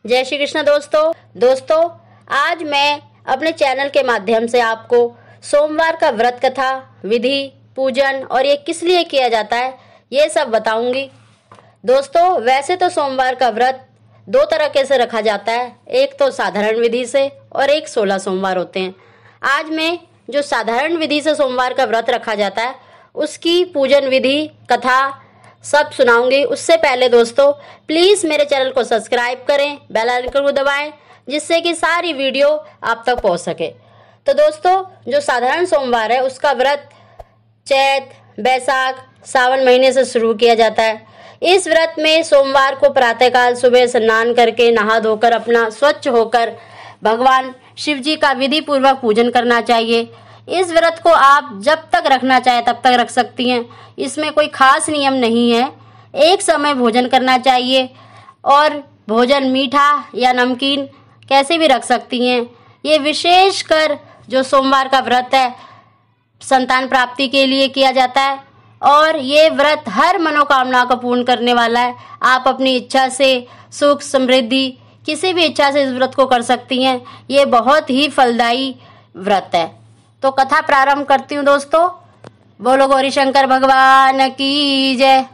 जय श्री कृष्ण दोस्तों आज मैं अपने चैनल के माध्यम से आपको सोमवार का व्रत कथा, विधि, पूजन और ये किस लिए किया जाता है ये सब बताऊंगी। दोस्तों वैसे तो सोमवार का व्रत दो तरीके से रखा जाता है, एक तो साधारण विधि से और एक 16 सोमवार होते हैं। आज मैं जो साधारण विधि से सोमवार का व्रत रखा जाता है उसकी पूजन विधि, कथा सब सुनाऊंगी। उससे पहले दोस्तों प्लीज़ मेरे चैनल को सब्सक्राइब करें, बेल आइकन को दबाएं जिससे कि सारी वीडियो आप तक पहुंच सके। तो दोस्तों जो साधारण सोमवार है उसका व्रत चैत, बैसाख, सावन महीने से शुरू किया जाता है। इस व्रत में सोमवार को प्रातःकाल सुबह स्नान करके नहा धोकर अपना स्वच्छ होकर भगवान शिव जी का विधि पूर्वक पूजन करना चाहिए। इस व्रत को आप जब तक रखना चाहे तब तक रख सकती हैं, इसमें कोई खास नियम नहीं है। एक समय भोजन करना चाहिए और भोजन मीठा या नमकीन कैसे भी रख सकती हैं। ये विशेषकर जो सोमवार का व्रत है संतान प्राप्ति के लिए किया जाता है और ये व्रत हर मनोकामना को पूर्ण करने वाला है। आप अपनी इच्छा से सुख समृद्धि किसी भी इच्छा से इस व्रत को कर सकती हैं। ये बहुत ही फलदायी व्रत है। तो कथा प्रारंभ करती हूँ दोस्तों। बोलो गौरी शंकर भगवान की जय।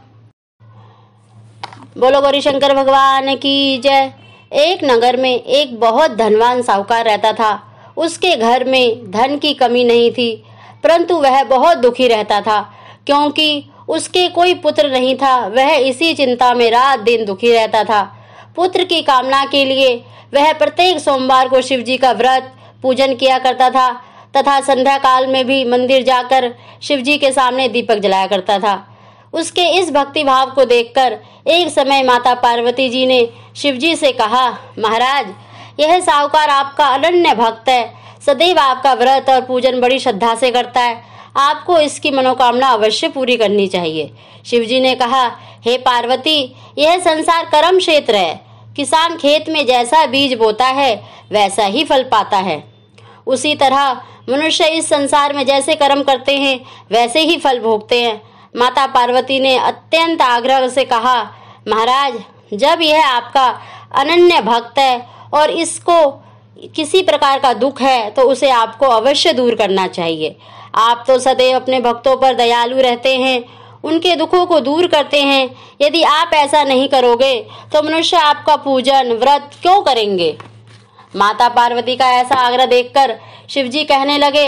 बोलो गौरी शंकर भगवान की जय। एक नगर में एक बहुत धनवान साहूकार रहता था। उसके घर में धन की कमी नहीं थी, परंतु वह बहुत दुखी रहता था क्योंकि उसके कोई पुत्र नहीं था। वह इसी चिंता में रात दिन दुखी रहता था। पुत्र की कामना के लिए वह प्रत्येक सोमवार को शिव जी का व्रत पूजन किया करता था तथा संध्या काल में भी मंदिर जाकर शिव जी के सामने दीपक जलाया करता था। उसके इस भक्ति भाव को देखकर एक समय माता पार्वती जी ने शिव जी से कहा, महाराज यह साहूकार आपका अनन्य भक्त है, सदैव आपका व्रत और पूजन बड़ी श्रद्धा से करता है, आपको इसकी मनोकामना अवश्य पूरी करनी चाहिए। शिव जी ने कहा, हे पार्वती यह संसार कर्म क्षेत्र है। किसान खेत में जैसा बीज बोता है वैसा ही फल पाता है। उसी तरह मनुष्य इस संसार में जैसे कर्म करते हैं वैसे ही फल भोगते हैं। माता पार्वती ने अत्यंत आग्रह से कहा, महाराज जब यह आपका अनन्य भक्त है और इसको किसी प्रकार का दुख है तो उसे आपको अवश्य दूर करना चाहिए। आप तो सदैव अपने भक्तों पर दयालु रहते हैं, उनके दुखों को दूर करते हैं। यदि आप ऐसा नहीं करोगे तो मनुष्य आपका पूजन व्रत क्यों करेंगे। माता पार्वती का ऐसा आग्रह देखकर शिवजी कहने लगे,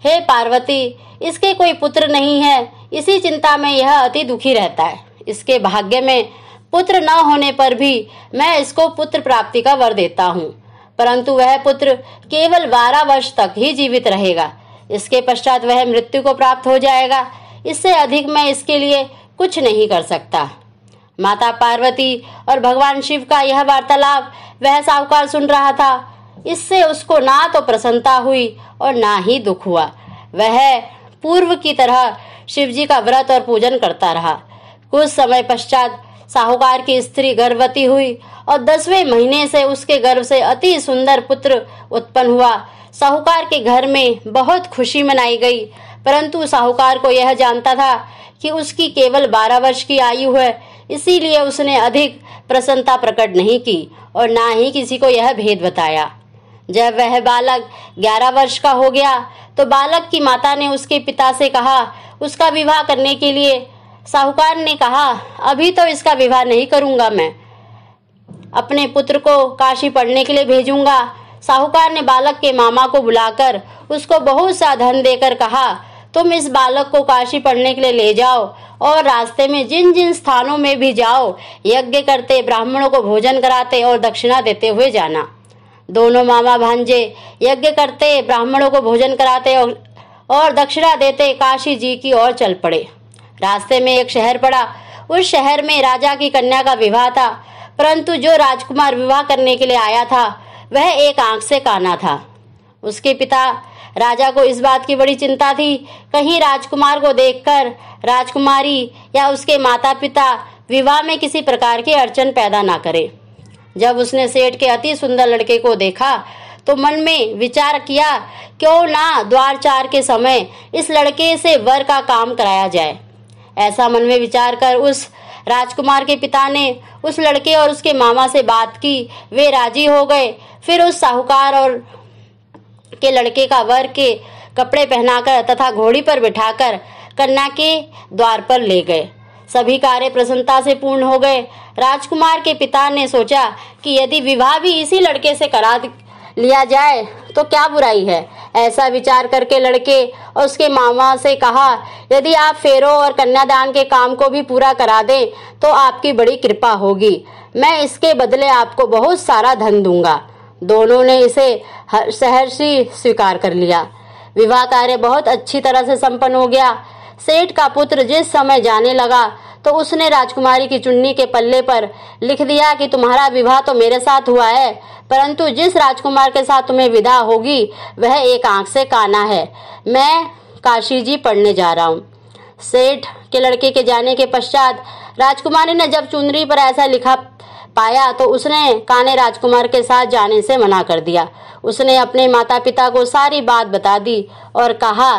हे पार्वती इसके कोई पुत्र नहीं है, इसी चिंता में यह अति दुखी रहता है। इसके भाग्य में पुत्र न होने पर भी मैं इसको पुत्र प्राप्ति का वर देता हूँ, परंतु वह पुत्र केवल 12 वर्ष तक ही जीवित रहेगा। इसके पश्चात वह मृत्यु को प्राप्त हो जाएगा। इससे अधिक मैं इसके लिए कुछ नहीं कर सकता। माता पार्वती और भगवान शिव का यह वार्तालाप वह साहूकार सुन रहा था। इससे उसको ना तो प्रसन्नता हुई और ना ही दुख हुआ। वह पूर्व की तरह शिव जी का व्रत और पूजन करता रहा। कुछ समय पश्चात साहूकार की स्त्री गर्भवती हुई और 10वें महीने से उसके गर्भ से अति सुंदर पुत्र उत्पन्न हुआ। साहूकार के घर में बहुत खुशी मनाई गई, परंतु साहूकार को यह जानता था कि उसकी केवल 12 वर्ष की आयु है, इसीलिए उसने अधिक प्रसन्नता प्रकट नहीं की और ना ही किसी को यह भेद बताया। जब वह बालक 11 वर्ष का हो गया तो बालक की माता ने उसके पिता से कहा उसका विवाह करने के लिए। साहूकार ने कहा, अभी तो इसका विवाह नहीं करूंगा, मैं अपने पुत्र को काशी पढ़ने के लिए भेजूंगा। साहूकार ने बालक के मामा को बुलाकर उसको बहुत सा धन देकर कहा, तुम इस बालक को काशी पढ़ने के लिए ले जाओ और रास्ते में जिन जिन स्थानों में भी जाओ यज्ञ करते, ब्राह्मणों को भोजन कराते और दक्षिणा देते हुए जाना। दोनों मामा भांजे यज्ञ करते, ब्राह्मणों को भोजन कराते और दक्षिणा देते काशी जी की ओर चल पड़े। रास्ते में एक शहर पड़ा। उस शहर में राजा की कन्या का विवाह था, परंतु जो राजकुमार विवाह करने के लिए आया था वह एक आंख से काना था। उसके पिता राजा को इस बात की बड़ी चिंता थी, कहीं राजकुमार को देखकर राजकुमारी या उसके माता पिता विवाह में किसी प्रकार की अड़चन पैदा ना करे। जब उसने सेठ के अति सुंदर लड़के को देखा तो मन में विचार किया, क्यों ना द्वारचार के समय इस लड़के से वर का काम कराया जाए। ऐसा मन में विचार कर उस राजकुमार के पिता ने उस लड़के और उसके मामा से बात की। वे राजी हो गए। फिर उस साहूकार और के लड़के का वर के कपड़े पहनाकर तथा घोड़ी पर बिठाकर कन्या के द्वार पर ले गए। सभी कार्य प्रसन्नता से पूर्ण हो गए। राजकुमार के पिता ने सोचा कि यदि विवाह भी इसी लड़के से करा लिया जाए तो क्या बुराई है। ऐसा विचार करके लड़के और उसके मामा से कहा, यदि आप फेरों और कन्यादान के काम को भी पूरा करा दें तो आपकी बड़ी कृपा होगी। मैं इसके बदले आपको बहुत सारा धन दूंगा। दोनों ने इसे सहर्षि स्वीकार कर लिया। विवाह कार्य बहुत अच्छी तरह से संपन्न हो गया। सेठ का पुत्र जिस समय जाने लगा तो उसने राजकुमारी की चुन्नी के पल्ले पर लिख दिया कि तुम्हारा विवाह तो मेरे साथ हुआ है, परंतु जिस राजकुमार के साथ तुम्हें विदा होगी वह एक आंख से काना है। मैं काशी जी पढ़ने जा रहा हूँ। सेठ के लड़के के जाने के पश्चात राजकुमारी ने जब चुनरी पर ऐसा लिखा पाया तो उसने काने राजकुमार के साथ जाने से मना कर दिया। उसने अपने माता पिता को सारी बात बता दी और कहा,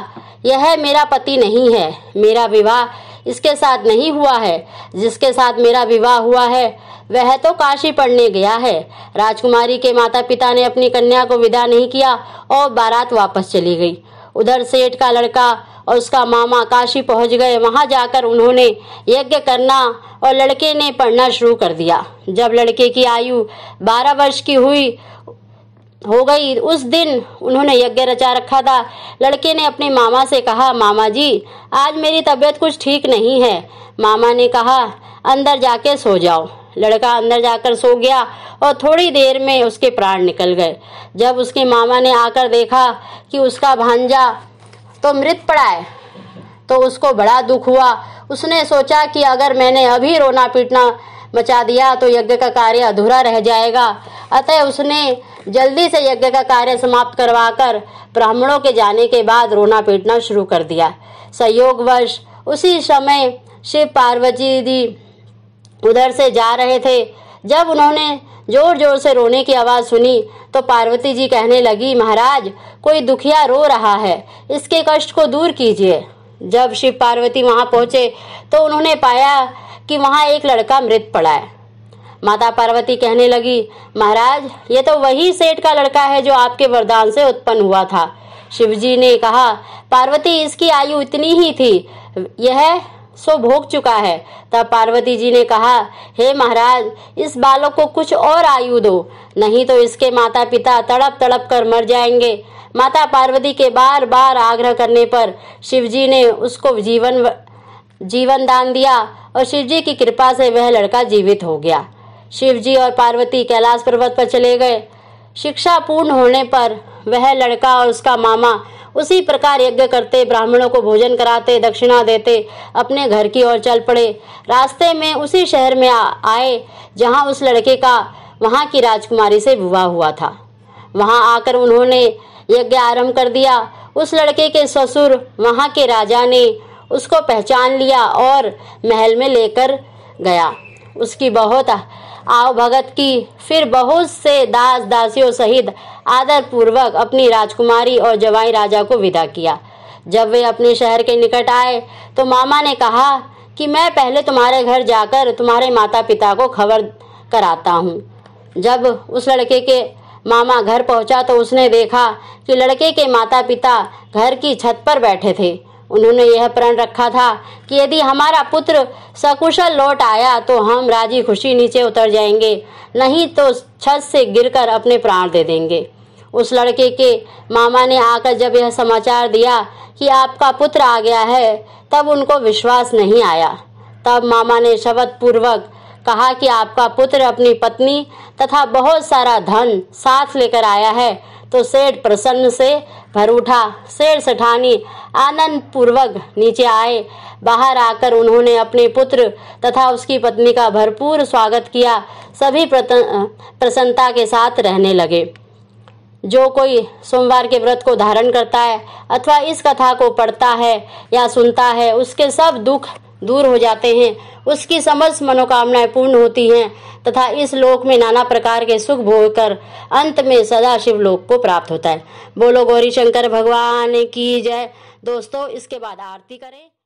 यह मेरा पति नहीं है, मेरा विवाह इसके साथ नहीं हुआ है। जिसके साथ मेरा विवाह हुआ है वह तो काशी पढ़ने गया है। राजकुमारी के माता पिता ने अपनी कन्या को विदा नहीं किया और बारात वापस चली गई। उधर सेठ का लड़का और उसका मामा काशी पहुंच गए। वहां जाकर उन्होंने यज्ञ करना और लड़के ने पढ़ना शुरू कर दिया। जब लड़के की आयु 12 वर्ष की हो गई, उस दिन उन्होंने यज्ञ रचा रखा था। लड़के ने अपने मामा से कहा, मामा जी आज मेरी तबीयत कुछ ठीक नहीं है। मामा ने कहा, अंदर जाके सो जाओ। लड़का अंदर जाकर सो गया और थोड़ी देर में उसके प्राण निकल गए। जब उसके मामा ने आकर देखा कि उसका भांजा तो मृत पड़ा है तो उसको बड़ा दुख हुआ। उसने सोचा कि अगर मैंने अभी रोना पीटना मचा दिया तो यज्ञ का कार्य अधूरा रह जाएगा। अतः उसने जल्दी से यज्ञ का कार्य समाप्त करवाकर ब्राह्मणों के जाने के बाद रोना पीटना शुरू कर दिया। संयोगवश उसी समय शिव पार्वती जी उधर से जा रहे थे। जब उन्होंने जोर जोर से रोने की आवाज सुनी तो पार्वती जी कहने लगी, महाराज कोई दुखिया रो रहा है, इसके कष्ट को दूर कीजिए। जब शिव पार्वती वहां पहुंचे तो उन्होंने पाया कि वहां एक लड़का मृत पड़ा है। माता पार्वती कहने लगी, महाराज ये तो वही सेठ का लड़का है जो आपके वरदान से उत्पन्न हुआ था। शिवजी ने कहा, पार्वती इसकी आयु इतनी ही थी, यह सो भोग चुका है। तब पार्वती जी ने कहा, हे महाराज इस बालक को कुछ और आयु दो, नहीं तो इसके माता पिता तड़प तड़प कर मर जाएंगे। माता पार्वती के बार बार आग्रह करने पर शिवजी ने उसको जीवन दान दिया और शिवजी की कृपा से वह लड़का जीवित हो गया। शिवजी और पार्वती कैलाश पर्वत पर चले गए। शिक्षा पूर्ण होने पर वह लड़का और उसका मामा उसी प्रकार यज्ञ करते, ब्राह्मणों को भोजन कराते, दक्षिणा देते, अपने घर की ओर चल पड़े। रास्ते में उसी शहर में आए जहां उस लड़के का वहां की राजकुमारी से विवाह हुआ था। वहां आकर उन्होंने यज्ञ आरंभ कर दिया। उस लड़के के ससुर वहां के राजा ने उसको पहचान लिया और महल में लेकर गया। उसकी बहुत आव भगत की। फिर बहुत से दास दासियों सहित आदर पूर्वक अपनी राजकुमारी और जवाई राजा को विदा किया। जब वे अपने शहर के निकट आए तो मामा ने कहा कि मैं पहले तुम्हारे घर जाकर तुम्हारे माता पिता को खबर कराता हूँ। जब उस लड़के के मामा घर पहुंचा तो उसने देखा कि लड़के के माता पिता घर की छत पर बैठे थे। उन्होंने यह प्रण रखा था कि यदि हमारा पुत्र सकुशल लौट आया तो हम राजी खुशी नीचे उतर जाएंगे, नहीं तो छत से गिरकर अपने प्राण दे देंगे। उस लड़के के मामा ने आकर जब यह समाचार दिया कि आपका पुत्र आ गया है तब उनको विश्वास नहीं आया। तब मामा ने शपथ पूर्वक कहा कि आपका पुत्र अपनी पत्नी तथा बहुत सारा धन साथ लेकर आया है। तो सेठ प्रसन्न से भर उठा। सेठ सेठानी आनंद पूर्वक नीचे आए। बाहर आकर उन्होंने अपने पुत्र तथा उसकी पत्नी का भरपूर स्वागत किया। सभी प्रसन्नता के साथ रहने लगे। जो कोई सोमवार के व्रत को धारण करता है अथवा इस कथा को पढ़ता है या सुनता है उसके सब दुख दूर हो जाते हैं, उसकी समस्त मनोकामनाएं पूर्ण होती हैं तथा इस लोक में नाना प्रकार के सुख भोग कर अंत में सदा शिव लोक को प्राप्त होता है। बोलो गौरी शंकर भगवान की जय। दोस्तों इसके बाद आरती करें।